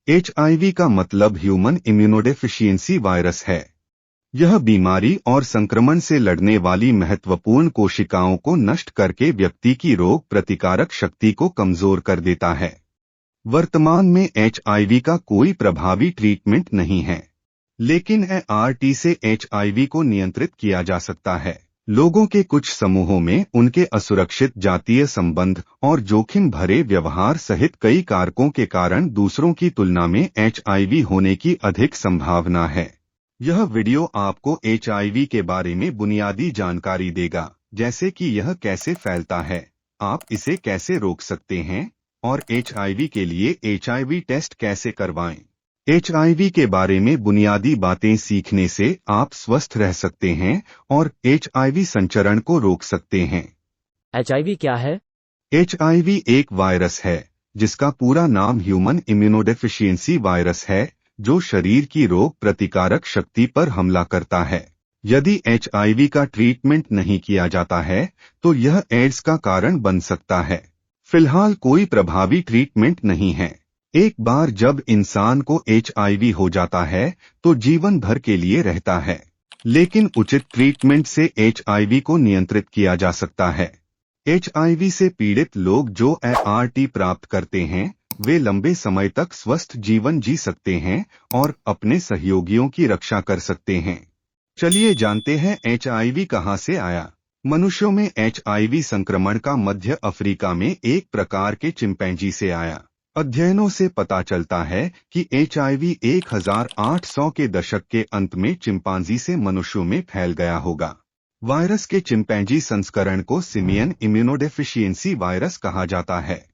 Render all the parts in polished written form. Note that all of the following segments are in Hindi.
एचआईवी का मतलब ह्यूमन इम्यूनोडेफिशिएंसी वायरस है। यह बीमारी और संक्रमण से लड़ने वाली महत्वपूर्ण कोशिकाओं को नष्ट करके व्यक्ति की रोग प्रतिकारक शक्ति को कमजोर कर देता है। वर्तमान में एचआईवी का कोई प्रभावी ट्रीटमेंट नहीं है, लेकिन एआरटी से एचआईवी को नियंत्रित किया जा सकता है। लोगों के कुछ समूहों में उनके असुरक्षित जातीय संबंध और जोखिम भरे व्यवहार सहित कई कारकों के कारण दूसरों की तुलना में एचआईवी होने की अधिक संभावना है। यह वीडियो आपको एचआईवी के बारे में बुनियादी जानकारी देगा, जैसे कि यह कैसे फैलता है, आप इसे कैसे रोक सकते हैं और एचआईवी के लिए एचआईवी टेस्ट कैसे करवाएं। एचआईवी के बारे में बुनियादी बातें सीखने से आप स्वस्थ रह सकते हैं और एचआईवी संचरण को रोक सकते हैं। एचआईवी क्या है? एचआईवी एक वायरस है जिसका पूरा नाम ह्यूमन इम्यूनोडेफिशिएंसी वायरस है, जो शरीर की रोग प्रतिकारक शक्ति पर हमला करता है। यदि एचआईवी का ट्रीटमेंट नहीं किया जाता है तो यह एड्स का कारण बन सकता है। फिलहाल कोई प्रभावी ट्रीटमेंट नहीं है। एक बार जब इंसान को एचआईवी हो जाता है तो जीवन भर के लिए रहता है, लेकिन उचित ट्रीटमेंट से एचआईवी को नियंत्रित किया जा सकता है। एचआईवी से पीड़ित लोग जो एआरटी प्राप्त करते हैं वे लंबे समय तक स्वस्थ जीवन जी सकते हैं और अपने सहयोगियों की रक्षा कर सकते हैं। चलिए जानते हैं एचआईवी कहां से आया। मनुष्यों में एचआईवी संक्रमण का मध्य अफ्रीका में एक प्रकार के चिंपैंजी से आया। अध्ययनों से पता चलता है कि एचआईवी 1800 के दशक के अंत में चिंपांजी से मनुष्यों में फैल गया होगा। वायरस के चिंपैंजी संस्करण को सिमियन इम्यूनोडेफिशिएंसी वायरस कहा जाता है।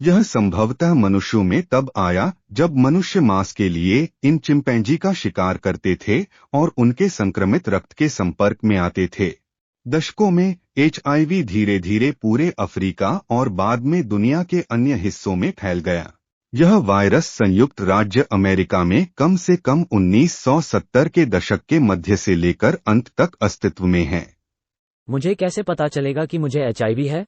यह संभवतः मनुष्यों में तब आया जब मनुष्य मांस के लिए इन चिंपैंजी का शिकार करते थे और उनके संक्रमित रक्त के संपर्क में आते थे। दशकों में एचआईवी धीरे धीरे पूरे अफ्रीका और बाद में दुनिया के अन्य हिस्सों में फैल गया। यह वायरस संयुक्त राज्य अमेरिका में कम से कम 1970 के दशक के मध्य से लेकर अंत तक अस्तित्व में है। मुझे कैसे पता चलेगा कि मुझे एचआईवी है?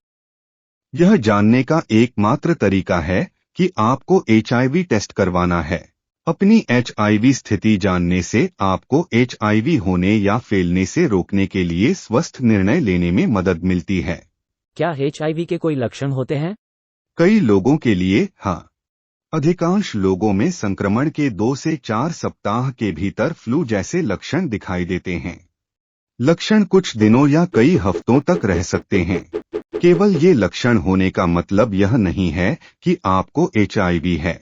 यह जानने का एकमात्र तरीका है कि आपको एचआईवी टेस्ट करवाना है। अपनी एचआईवी स्थिति जानने से आपको एचआईवी होने या फैलने से रोकने के लिए स्वस्थ निर्णय लेने में मदद मिलती है। क्या एचआईवी के कोई लक्षण होते हैं? कई लोगों के लिए हाँ। अधिकांश लोगों में संक्रमण के 2 से 4 सप्ताह के भीतर फ्लू जैसे लक्षण दिखाई देते हैं। लक्षण कुछ दिनों या कई हफ्तों तक रह सकते हैं। केवल ये लक्षण होने का मतलब यह नहीं है कि आपको एचआईवी है।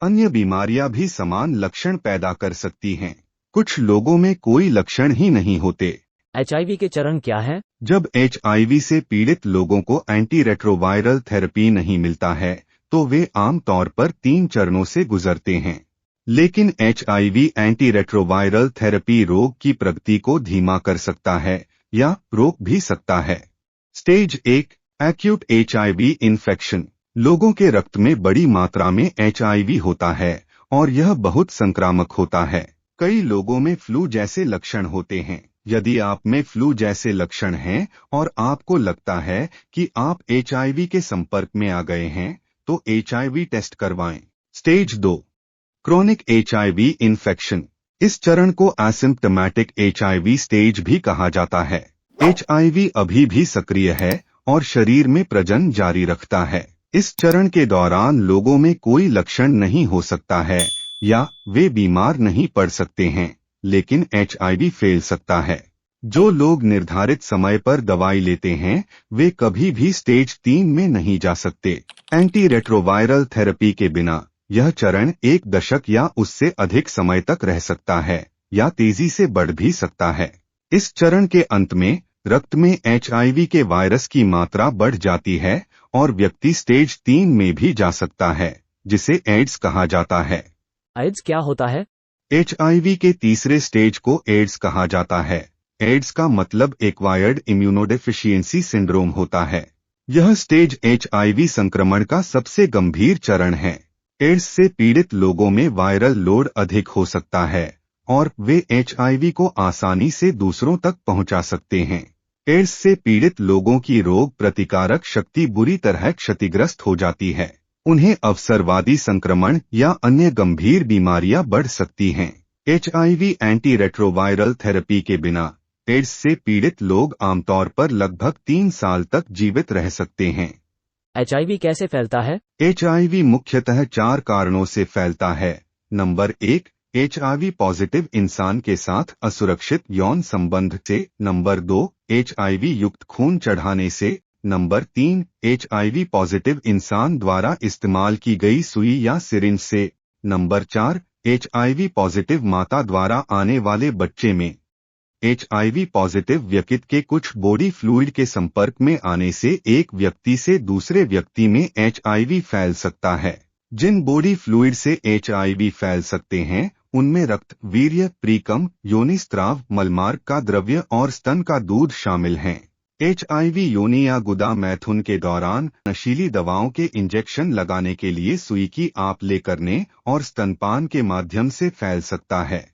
अन्य बीमारियां भी समान लक्षण पैदा कर सकती हैं। कुछ लोगों में कोई लक्षण ही नहीं होते। एचआईवी के चरण क्या हैं? जब एचआईवी से पीड़ित लोगों को एंटी रेट्रोवायरल थेरेपी नहीं मिलता है तो वे आमतौर पर 3 चरणों से गुजरते हैं। लेकिन एचआईवी एंटी रेट्रोवायरल थेरेपी रोग की प्रगति को धीमा कर सकता है या रोक भी सकता है। Stage 1 acute HIV infection. लोगों के रक्त में बड़ी मात्रा में एचआईवी होता है और यह बहुत संक्रामक होता है। कई लोगों में फ्लू जैसे लक्षण होते हैं। यदि आप में फ्लू जैसे लक्षण हैं और आपको लगता है कि आप एचआईवी के संपर्क में आ गए हैं तो एचआईवी टेस्ट करवाएं। Stage 2 chronic HIV infection. इस चरण को एसिम्प्टोमेटिक एचआईवी स्टेज भी कहा जाता है। एचआईवी अभी भी सक्रिय है और शरीर में प्रजनन जारी रखता है। इस चरण के दौरान लोगों में कोई लक्षण नहीं हो सकता है या वे बीमार नहीं पड़ सकते हैं, लेकिन एचआईवी फैल सकता है। जो लोग निर्धारित समय पर दवाई लेते हैं वे कभी भी स्टेज 3 में नहीं जा सकते। एंटी रेट्रोवायरल थेरेपी के बिना यह चरण 1 दशक या उससे अधिक समय तक रह सकता है या तेजी से बढ़ भी सकता है। इस चरण के अंत में रक्त में एचआईवी के वायरस की मात्रा बढ़ जाती है और व्यक्ति स्टेज 3 में भी जा सकता है, जिसे एड्स कहा जाता है। एड्स क्या होता है? एचआईवी के तीसरे स्टेज को एड्स कहा जाता है। एड्स का मतलब एक्वायर्ड इम्यूनोडेफिशिएंसी सिंड्रोम होता है। यह स्टेज एचआईवी संक्रमण का सबसे गंभीर चरण है। एड्स से पीड़ित लोगों में वायरल लोड अधिक हो सकता है और वे एचआईवी को आसानी से दूसरों तक पहुंचा सकते हैं। एड्स से पीड़ित लोगों की रोग प्रतिकारक शक्ति बुरी तरह क्षतिग्रस्त हो जाती है। उन्हें अवसरवादी संक्रमण या अन्य गंभीर बीमारियां बढ़ सकती हैं। HIV एंटी रेट्रोवायरल थेरेपी के बिना एड्स से पीड़ित लोग आमतौर पर लगभग 3 साल तक जीवित रह सकते हैं। HIV कैसे फैलता है? HIV मुख्यतः 4 कारणों से फैलता है। नंबर 1, HIV पॉजिटिव इंसान के साथ असुरक्षित यौन संबंध से। नंबर 2, HIV युक्त खून चढ़ाने से। नंबर 3, HIV पॉजिटिव इंसान द्वारा इस्तेमाल की गई सुई या सिरिंज से। नंबर 4, HIV पॉजिटिव माता द्वारा आने वाले बच्चे में। HIV पॉजिटिव व्यक्ति के कुछ बॉडी फ्लूइड के संपर्क में आने से एक व्यक्ति से दूसरे व्यक्ति में HIV फैल सकता है। जिन बॉडी फ्लूइड से HIV फैल सकते हैं उनमें रक्त, वीर्य, प्रीकम, योनिस्त्राव, मलमार्ग का द्रव्य और स्तन का दूध शामिल हैं। HIV योनि या गुदा मैथुन के दौरान नशीली दवाओं के इंजेक्शन लगाने के लिए सुई की आप ले करने और स्तनपान के माध्यम से फैल सकता है।